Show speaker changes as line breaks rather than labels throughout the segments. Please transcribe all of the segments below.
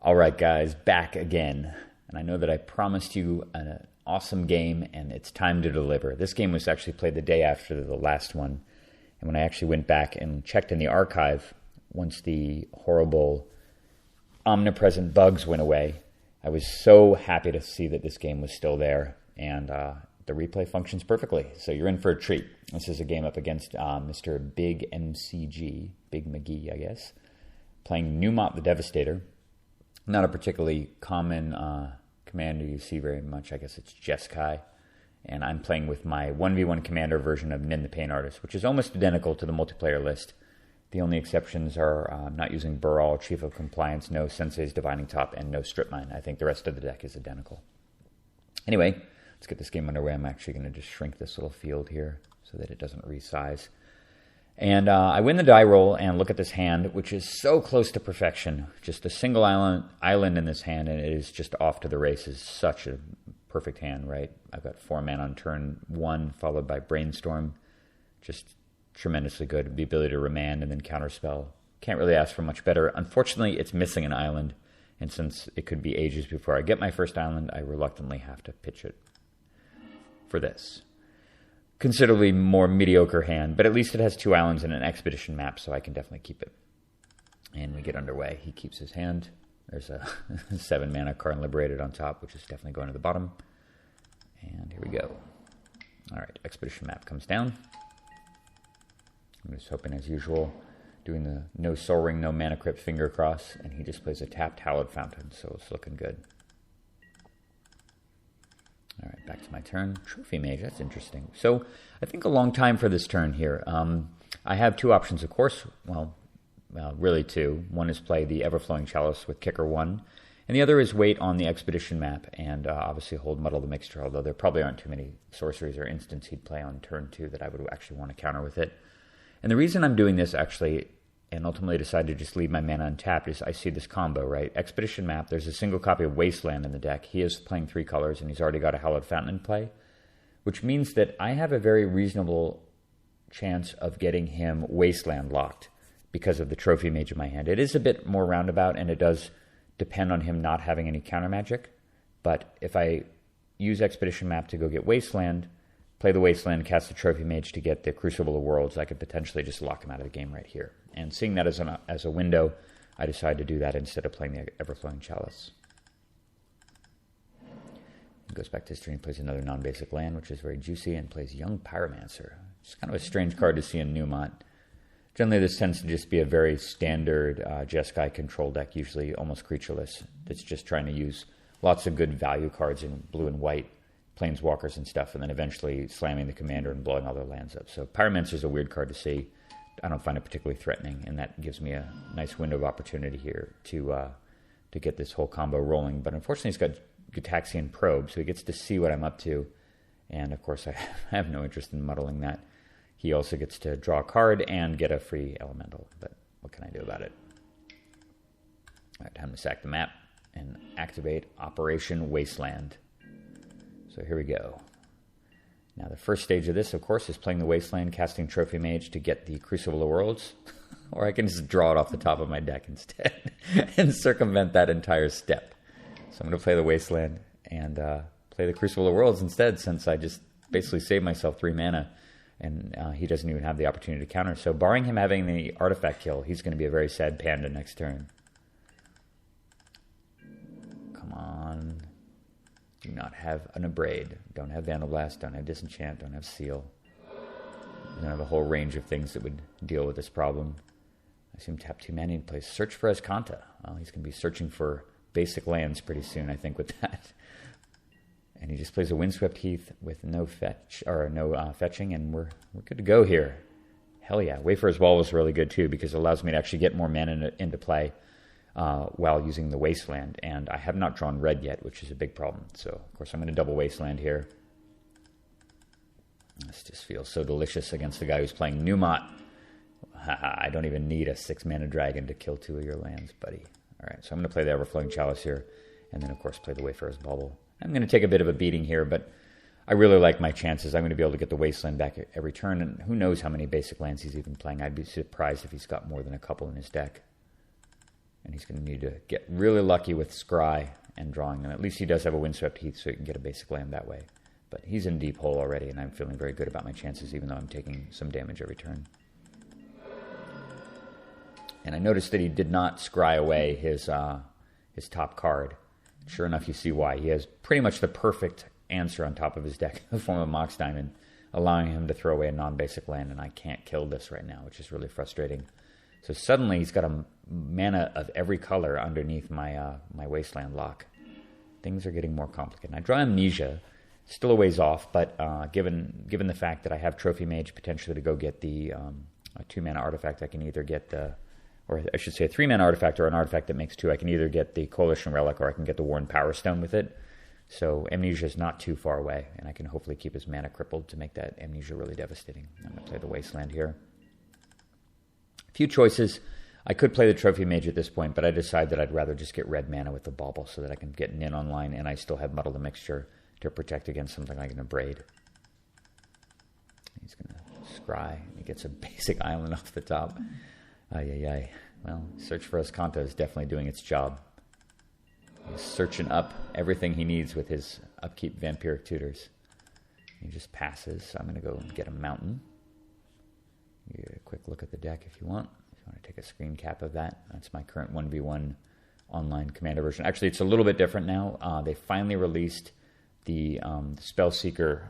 All right, guys, back again. And I know that I promised you an awesome game, and it's time to deliver. This game was actually played the day after the last one. And when I actually went back and checked in the archive, once the horrible omnipresent bugs went away, I was so happy to see that this game was still there. And the replay functions perfectly. So you're in for a treat. This is a game up against Mr. Big MCG, Big McGee, I guess, playing Numot the Devastator. Not a particularly common commander you see very much. I guess it's Jeskai. And I'm playing with my 1v1 commander version of Nin the Pain Artist, which is almost identical to the multiplayer list. The only exceptions are not using Burrell, Chief of Compliance, no Sensei's Divining Top, and no Strip Mine. I think the rest of the deck is identical. Anyway, let's get this game underway. I'm actually going to just shrink this little field here so that it doesn't resize. And I win the die roll and look at this hand, which is so close to perfection. Just a single island in this hand, and it is just off to the races. Such a perfect hand, right? I've got 4 mana on turn 1, followed by Brainstorm. Just tremendously good. The ability to remand and then counterspell. Can't really ask for much better. Unfortunately, it's missing an island, and since it could be ages before I get my first island, I reluctantly have to pitch it for this. Considerably more mediocre hand, but at least it has 2 islands and an expedition map, so I can definitely keep it. And we get underway. He keeps his hand. There's a 7 mana Karn Liberated on top, which is definitely going to the bottom. And here we go. All right, expedition map comes down. I'm just hoping, as usual, doing the no Soul Ring, no Mana Crypt finger cross, and he just plays a tapped Hallowed Fountain, so it's looking good. All right, back to my turn. Trophy Mage, that's interesting. So I think a long time for this turn here. I have 2 options, of course. Well, really 2. One is play the Everflowing Chalice with Kicker 1, and the other is wait on the Expedition map and obviously hold Muddle the Mixture, although there probably aren't too many sorceries or instants he'd play on turn 2 that I would actually want to counter with it. And the reason I'm doing this, actually, and ultimately decided to just leave my mana untapped, is I see this combo, right? Expedition map, there's a single copy of Wasteland in the deck. He is playing 3 colors, and he's already got a Hallowed Fountain in play, which means that I have a very reasonable chance of getting him Wasteland locked because of the Trophy Mage in my hand. It is a bit more roundabout, and it does depend on him not having any counter magic, but if I use Expedition map to go get Wasteland, play the Wasteland, cast the Trophy Mage to get the Crucible of Worlds, I could potentially just lock him out of the game right here. And seeing that as a window, I decided to do that instead of playing the Everflowing Chalice. He goes back to his turn, he plays another non-basic land, which is very juicy, and plays Young Pyromancer. It's kind of a strange card to see in Numot. Generally, this tends to just be a very standard Jeskai control deck, usually almost creatureless, that's just trying to use lots of good value cards in blue and white, planeswalkers and stuff, and then eventually slamming the commander and blowing all their lands up. So Pyromancer is a weird card to see. I don't find it particularly threatening, and that gives me a nice window of opportunity here to get this whole combo rolling. But unfortunately, he's got Gitaxian Probe, so he gets to see what I'm up to. And of course, I have no interest in muddling that. He also gets to draw a card and get a free elemental, but what can I do about it? All right, time to sack the map and activate Operation Wasteland. So here we go. Now, the first stage of this, of course, is playing the Wasteland, casting Trophy Mage to get the Crucible of Worlds. Or I can just draw it off the top of my deck instead and circumvent that entire step. So I'm going to play the Wasteland and play the Crucible of Worlds instead, since I just basically saved myself 3 mana, and he doesn't even have the opportunity to counter. So barring him having the artifact kill, he's going to be a very sad panda next turn. Come on. Do not have an Abrade. Don't have Vandal Blast. Don't have Disenchant. Don't have Seal. Don't have a whole range of things that would deal with this problem. I assume tap 2 mana and play Search for Azcanta. Well, he's going to be searching for basic lands pretty soon, I think, with that. And he just plays a Windswept Heath with no fetch or no fetching, and we're good to go here. Hell yeah! Wayfarer's Wall was really good too because it allows me to actually get more mana into play while using the Wasteland, and I have not drawn red yet, which is a big problem. So of course I'm going to double Wasteland here. This just feels so delicious against the guy who's playing Numot. I don't even need a 6 mana dragon to kill 2 of your lands, buddy. All right, so I'm going to play the Everflowing Chalice here, and then of course play the Wayfarer's Bauble. I'm going to take a bit of a beating here, but I really like my chances. I'm going to be able to get the Wasteland back every turn, and who knows how many basic lands he's even playing. I'd be surprised if he's got more than a couple in his deck. And he's going to need to get really lucky with Scry and drawing them. At least he does have a Windswept Heath, so he can get a basic land that way. But he's in deep hole already, and I'm feeling very good about my chances, even though I'm taking some damage every turn. And I noticed that he did not scry away his top card. Sure enough, you see why. He has pretty much the perfect answer on top of his deck in the form of Mox Diamond, allowing him to throw away a non-basic land, and I can't kill this right now, which is really frustrating. So suddenly he's got a mana of every color underneath my my Wasteland lock. Things are getting more complicated. I draw Amnesia, still a ways off, but given the fact that I have Trophy Mage potentially to go get the a 2-mana artifact, I can either get the, or I should say a 3-mana artifact or an artifact that makes 2. I can either get the Coalition Relic or I can get the Worn Power Stone with it. So Amnesia is not too far away, and I can hopefully keep his mana crippled to make that Amnesia really devastating. I'm going to play the Wasteland here. A few choices. I could play the Trophy Mage at this point, but I decided that I'd rather just get red mana with the Bauble so that I can get Nin online, and I still have Muddle the Mixture to protect against something like an Abrade. He's going to scry. He gets a basic island off the top. Ay. Well, Search for Escanta is definitely doing its job. He's searching up everything he needs with his upkeep Vampiric Tutors. He just passes, so I'm going to go and get a Mountain. Give you a quick look at the deck if you want. If you want to take a screen cap of that. That's my current 1v1 online Commander version. Actually, it's a little bit different now. They finally released the Spellseeker,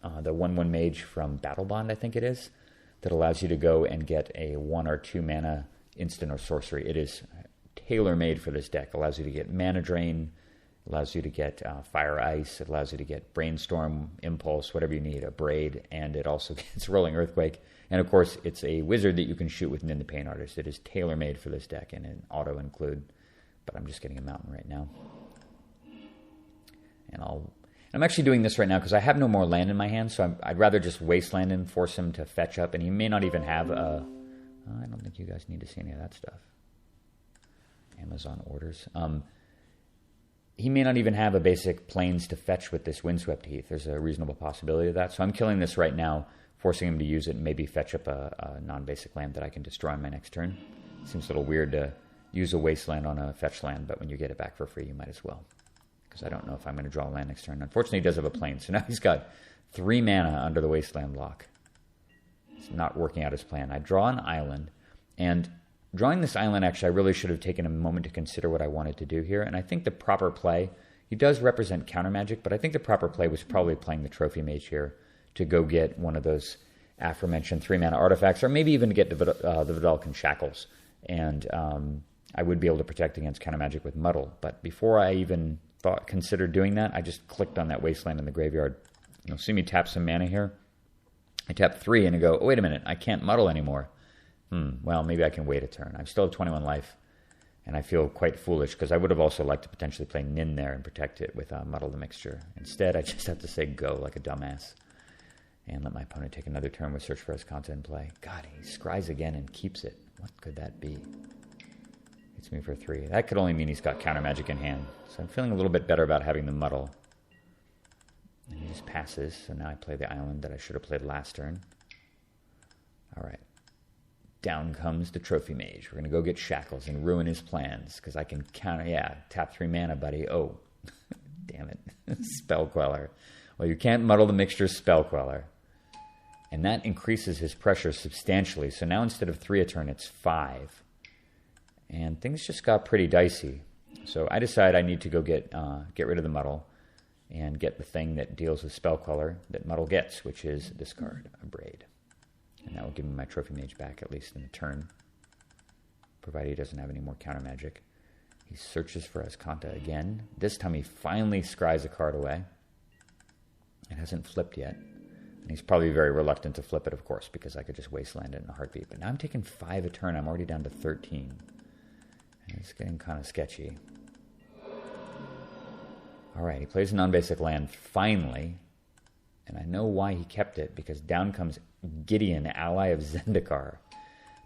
the 1/1 Mage from Battle Bond, I think it is, that allows you to go and get a 1 or 2 mana instant or sorcery. It is tailor-made for this deck. It allows you to get Mana Drain, allows you to get Fire Ice, it allows you to get Brainstorm, Impulse, whatever you need, a Braid, and it also gets Rolling Earthquake. And of course, it's a wizard that you can shoot with Nin the Pain Artist. It is tailor-made for this deck and an auto-include, but I'm just getting a Mountain right now. And I'm actually doing this right now because I have no more land in my hand, so I'd rather just Wasteland him, force him to fetch up, and he may not even have a... I don't think you guys need to see any of that stuff. Amazon orders. He may not even have a basic Plains to fetch with this Windswept Heath. There's a reasonable possibility of that. So I'm killing this right now, forcing him to use it and maybe fetch up a non-basic land that I can destroy on my next turn. Seems a little weird to use a Wasteland on a fetch land, but when you get it back for free, you might as well. Because I don't know if I'm going to draw a land next turn. Unfortunately, he does have a Plains, so now he's got 3 mana under the Wasteland lock. It's not working out his plan. I draw an island, and drawing this island, actually, I really should have taken a moment to consider what I wanted to do here. And I think the proper play, he does represent counter magic, but I think the proper play was probably playing the Trophy Mage here to go get one of those aforementioned 3-mana artifacts, or maybe even get the Vidalcan Shackles. And I would be able to protect against counter magic with Muddle. But before I even considered doing that, I just clicked on that Wasteland in the graveyard. You'll see me tap some mana here. I tap 3 and I go, oh, wait a minute, I can't Muddle anymore. Well, maybe I can wait a turn. I still have 21 life, and I feel quite foolish because I would have also liked to potentially play Nin there and protect it with Muddle the Mixture. Instead, I just have to say go like a dumbass and let my opponent take another turn with Search for Escanta in play. God, he scries again and keeps it. What could that be? Hits me for 3. That could only mean he's got counter magic in hand. So I'm feeling a little bit better about having the Muddle. And he just passes, so now I play the island that I should have played last turn. All right. Down comes the Trophy Mage. We're going to go get Shackles and ruin his plans because I can counter... Yeah, tap 3 mana, buddy. Oh, damn it. Spell Queller. Well, you can't Muddle the Mixture Spell Queller. And that increases his pressure substantially. So now instead of 3 a turn, it's 5. And things just got pretty dicey. So I decide I need to go get rid of the Muddle and get the thing that deals with Spell Queller that Muddle gets, which is discard a Braid. And that will give me my Trophy Mage back, at least in a turn, provided he doesn't have any more counter magic. He searches for Escanta again. This time he finally scries a card away. It hasn't flipped yet. And he's probably very reluctant to flip it, of course, because I could just Wasteland it in a heartbeat. But now I'm taking 5 a turn. I'm already down to 13. And it's getting kind of sketchy. All right, he plays a non-basic land, finally. And I know why he kept it, because down comes Gideon, ally of Zendikar,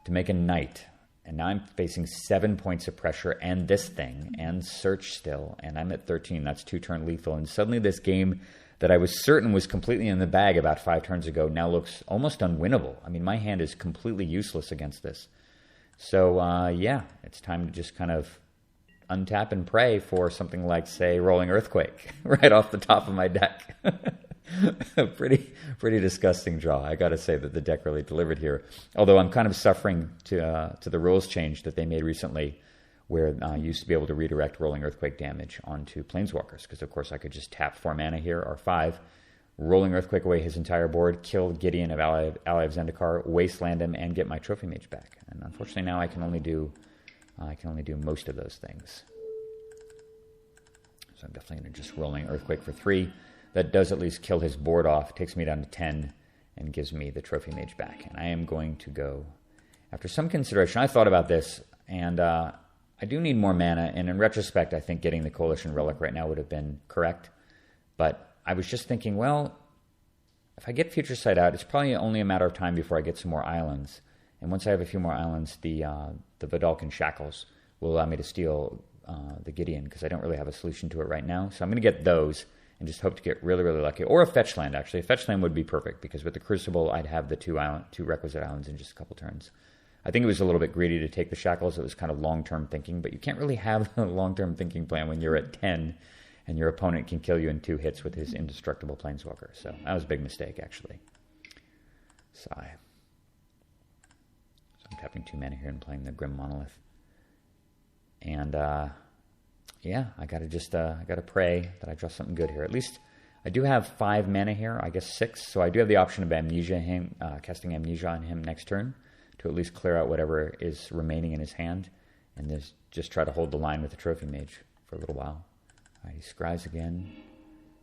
to make a knight. And now I'm facing 7 points of pressure and this thing, and search still. And I'm at 13. That's 2-turn lethal. And suddenly this game that I was certain was completely in the bag about 5 turns ago now looks almost unwinnable. I mean, my hand is completely useless against this. So, yeah, it's time to just kind of untap and pray for something like, say, Rolling Earthquake right off the top of my deck. Pretty disgusting draw. I got to say that the deck really delivered here. Although I'm kind of suffering to the rules change that they made recently, where I used to be able to redirect Rolling Earthquake damage onto Planeswalkers, because of course I could just tap 4 mana here, or 5, Rolling Earthquake away his entire board, kill Gideon of Ally of Zendikar, wasteland him, and get my Trophy Mage back. And unfortunately now I can only do most of those things. So I'm definitely going to just Rolling Earthquake for 3. That does at least kill his board off, takes me down to 10, and gives me the Trophy Mage back. And I am going to go, after some consideration, I thought about this, and I do need more mana, and in retrospect, I think getting the Coalition Relic right now would have been correct. But I was just thinking, well, if I get Future Sight out, it's probably only a matter of time before I get some more islands. And once I have a few more islands, the Vidalcan Shackles will allow me to steal the Gideon, because I don't really have a solution to it right now. So I'm going to get those and just hope to get really, really lucky. Or a fetch land, actually. A fetch land would be perfect, because with the Crucible, I'd have the two requisite islands in just a couple turns. I think it was a little bit greedy to take the Shackles. It was kind of long-term thinking, but you can't really have a long-term thinking plan when you're at 10 and your opponent can kill you in 2 hits with his indestructible Planeswalker. So that was a big mistake, actually. Sigh. So I'm tapping 2 mana here and playing the Grim Monolith. And, yeah, I gotta pray that I draw something good here. At least I do have 5 mana here, I guess 6. So I do have the option of Amnesia casting Amnesia on him next turn to at least clear out whatever is remaining in his hand, and just try to hold the line with the Trophy Mage for a little while. All right, he scries again.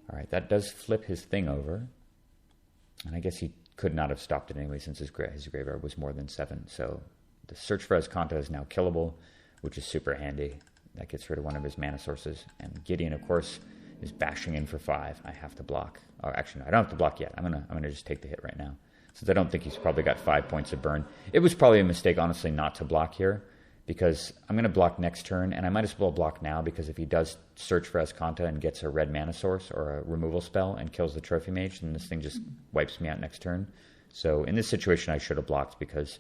All right, that does flip his thing over, and I guess he could not have stopped it anyway, since his graveyard was more than 7. So the Search for Azcanta is now killable, which is super handy. That gets rid of one of his mana sources, and Gideon, of course, is bashing in for 5. I have to block. Oh, actually, no, I don't have to block yet. I'm gonna just take the hit right now, since I don't think he's probably got 5 points of burn. It was probably a mistake, honestly, not to block here, because I'm going to block next turn, and I might as well block now, because if he does Search for Azcanta and gets a red mana source or a removal spell and kills the Trophy Mage, then this thing just wipes me out next turn. So in this situation, I should have blocked, because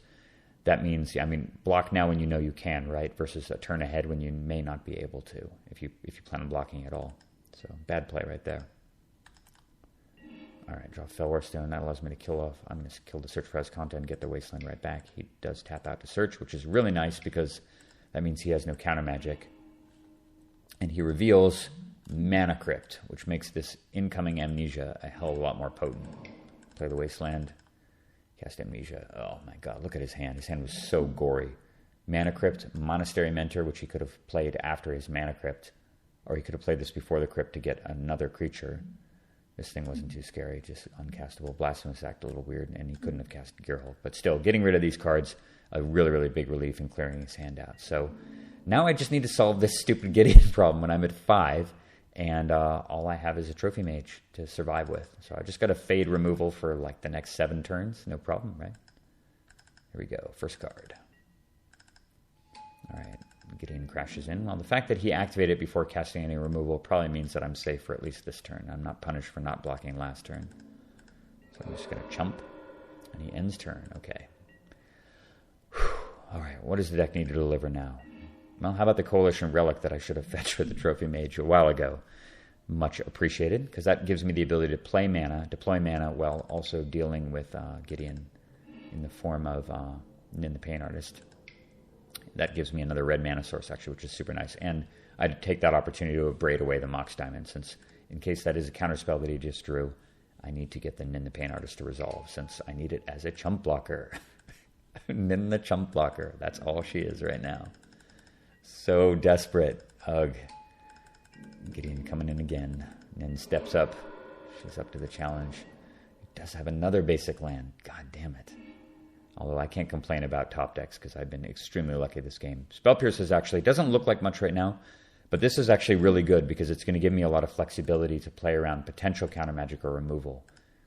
that means, block now when you know you can, right? Versus a turn ahead when you may not be able to, if you plan on blocking at all. So bad play right there. All right, draw Fellwar Stone. That allows me to kill off. I'm going to kill the Search for Azcanta and get the Wasteland right back. He does tap out to search, which is really nice, because that means he has no counter magic. And he reveals Mana Crypt, which makes this incoming Amnesia a hell of a lot more potent. Play the Wasteland. Cast Amnesia. Oh my god, look at his hand. His hand was so gory. Mana Crypt, Monastery Mentor, which he could have played after his Mana Crypt. Or he could have played this before the Crypt to get another creature. This thing wasn't too scary, just uncastable. Blasphemous Act, a little weird, and he couldn't have cast Gearhulk. But still, getting rid of these cards, a really, really big relief in clearing his hand out. So now I just need to solve this stupid Gideon problem when I'm at 5, and all I have is a Trophy Mage to survive with. So I just got to fade removal for like the next 7 turns. No problem, right? Here we go. First card. All right. Gideon crashes in. Well, the fact that he activated it before casting any removal probably means that I'm safe for at least this turn. I'm not punished for not blocking last turn. So I'm just going to chump. And he ends turn. Okay. Whew. All right. What does the deck need to deliver now? Well, how about the Coalition Relic that I should have fetched with the Trophy Mage a while ago? Much appreciated, because that gives me the ability to play mana, deploy mana, while also dealing with Gideon in the form of Nin the Pain Artist. That gives me another red mana source, actually, which is super nice. And I'd take that opportunity to abrade away the Mox Diamond, since in case that is a counterspell that he just drew, I need to get the Nin the Pain Artist to resolve, since I need it as a chump blocker. Nin the chump blocker. That's all she is right now. So desperate. Ugh. Gideon coming in again. Nin steps up. She's up to the challenge. He does have another basic land. God damn it. Although I can't complain about top decks, because I've been extremely lucky this game. Spell Pierce doesn't look like much right now, but this is actually really good, because it's going to give me a lot of flexibility to play around potential counter magic or removal,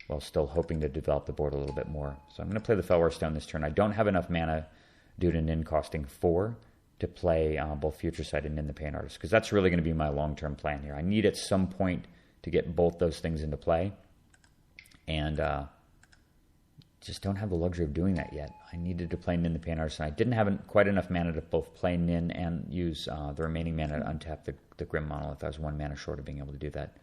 while still hoping to develop the board a little bit more. So I'm going to play the Fellwar Stone this turn. I don't have enough mana due to Nin costing 4 to play both Future Sight and Nin the Pain Artist, because that's really going to be my long-term plan here. I need at some point to get both those things into play, and just don't have the luxury of doing that yet. I needed to play Nin the Pain Artist, and I didn't have quite enough mana to both play Nin and use the remaining mana to untap the Grim Monolith. I was 1 mana short of being able to do that,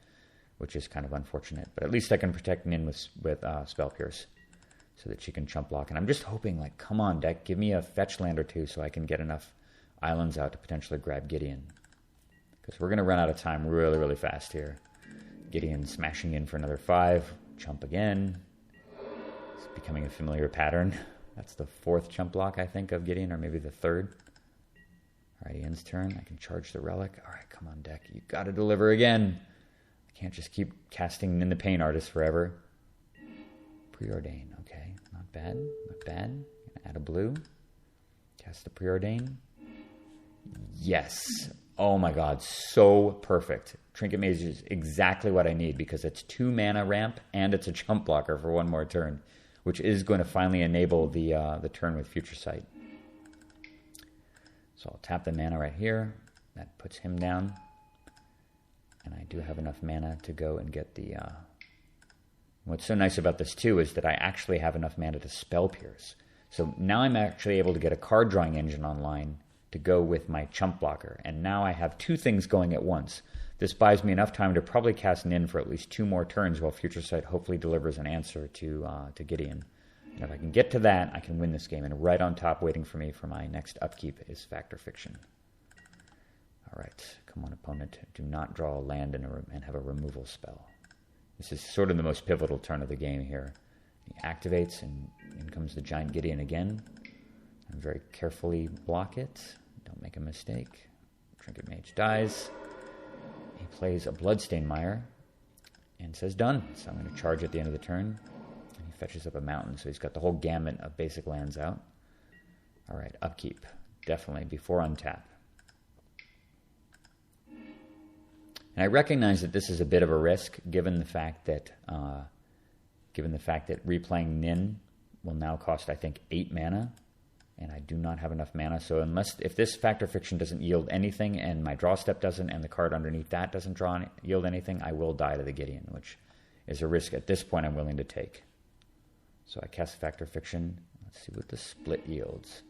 which is kind of unfortunate. But at least I can protect Nin with Spell Pierce so that she can chump block. And I'm just hoping, like, come on, deck, give me a fetch land or two so I can get enough islands out to potentially grab Gideon. Because we're going to run out of time really, really fast here. Gideon smashing in for another 5. Chump again. It's becoming a familiar pattern. That's the 4th chump block, I think, of Gideon, or maybe the 3rd. All right, Ian's turn. I can charge the Relic. All right, come on, deck. You got to deliver again. I can't just keep casting Nin the Pain Artist forever. Preordain. Okay, not bad. Not bad. Add a blue. Cast the Preordain. Yes. Oh my god, so perfect. Trinket Mage is exactly what I need because it's 2 mana ramp and it's a chump blocker for 1 more turn, which is going to finally enable the turn with Future Sight. So I'll tap the mana right here. That puts him down. And I do have enough mana to go and get the... What's so nice about this too is that I actually have enough mana to Spell Pierce. So now I'm actually able to get a card drawing engine online to go with my chump blocker. And now I have 2 things going at once. This buys me enough time to probably cast Nin for at least 2 more turns while Future Sight hopefully delivers an answer to Gideon. And if I can get to that, I can win this game. And right on top, waiting for me for my next upkeep, is Fact or Fiction. All right, come on, opponent. Do not draw a land and have a removal spell. This is sort of the most pivotal turn of the game here. He activates, and in comes the Giant Gideon again. And very carefully block it. Don't make a mistake. Trinket Mage dies. He plays a Bloodstained Mire and says done. So I'm going to charge at the end of the turn. And he fetches up a mountain, so he's got the whole gamut of basic lands out. All right, upkeep. Definitely before untap. And I recognize that this is a bit of a risk, given the fact that replaying Nin will now cost, I think, 8 mana, and I do not have enough mana. So if this Fact or Fiction doesn't yield anything, and my draw step doesn't, and the card underneath that doesn't yield anything, I will die to the Gideon, which is a risk at this point I'm willing to take. So I cast Fact or Fiction. Let's see what the split yields.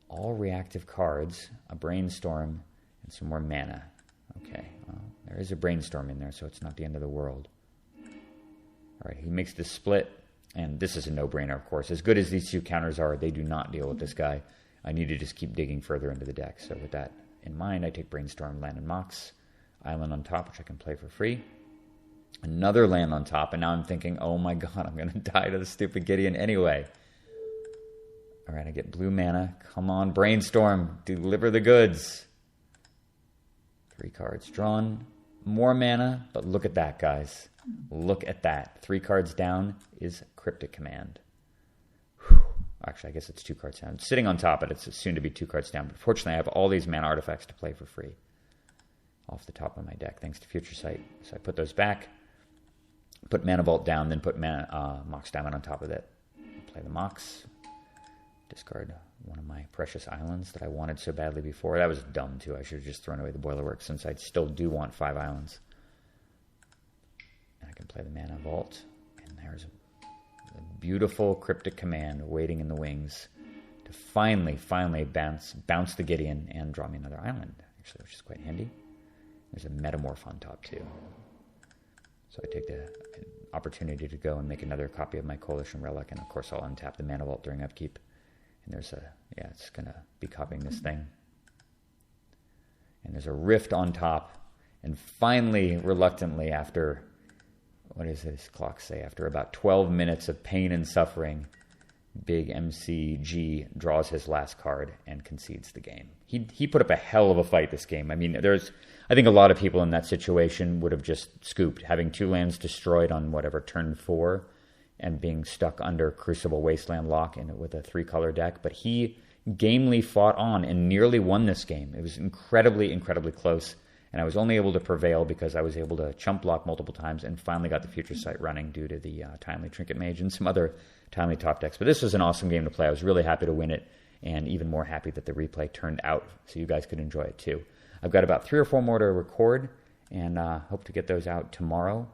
All reactive cards, a Brainstorm, and some more mana. Okay, well, there is a Brainstorm in there, so it's not the end of the world. All right, he makes this split, and this is a no-brainer, of course. As good as these 2 counters are, they do not deal with this guy. I need to just keep digging further into the deck. So with that in mind, I take Brainstorm, land, and Mox. Island on top, which I can play for free. Another land on top, and now I'm thinking, oh my god, I'm going to die to the stupid Gideon anyway. All right, I get blue mana. Come on, Brainstorm, deliver the goods. 3 cards drawn. More mana, but look at that, guys. Look at that. 3 cards down is Cryptic Command. Whew. Actually, I guess it's 2 cards down. Sitting on top, but it's soon to be 2 cards down. But fortunately, I have all these mana artifacts to play for free off the top of my deck, thanks to Future Sight. So I put those back, put Mana Vault down, then put Mox Diamond on top of it. Play the Mox. Discard one of my precious islands that I wanted so badly before. That was dumb, too. I should have just thrown away the Boilerworks, since I still do want 5 islands. And I can play the Mana Vault. And there's a beautiful Cryptic Command waiting in the wings to finally bounce the Gideon and draw me another island, actually, which is quite handy. There's a Metamorph on top, too. So I take the opportunity to go and make another copy of my Coalition Relic, and of course I'll untap the Mana Vault during upkeep. And there's it's going to be copying this thing. And there's a Rift on top. And finally, reluctantly, after, what does this clock say? After about 12 minutes of pain and suffering, big MCG draws his last card and concedes the game. He put up a hell of a fight this game. I mean, I think a lot of people in that situation would have just scooped, having 2 lands destroyed on whatever, turn 4, and being stuck under Crucible Wasteland Lock with a 3-color deck. But he gamely fought on and nearly won this game. It was incredibly, incredibly close. And I was only able to prevail because I was able to chump block multiple times and finally got the Future Sight running due to the timely Trinket Mage and some other timely top decks. But this was an awesome game to play. I was really happy to win it, and even more happy that the replay turned out so you guys could enjoy it too. I've got about 3 or 4 more to record, and hope to get those out tomorrow.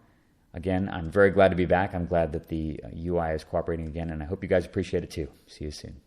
Again, I'm very glad to be back. I'm glad that the UI is cooperating again, and I hope you guys appreciate it too. See you soon.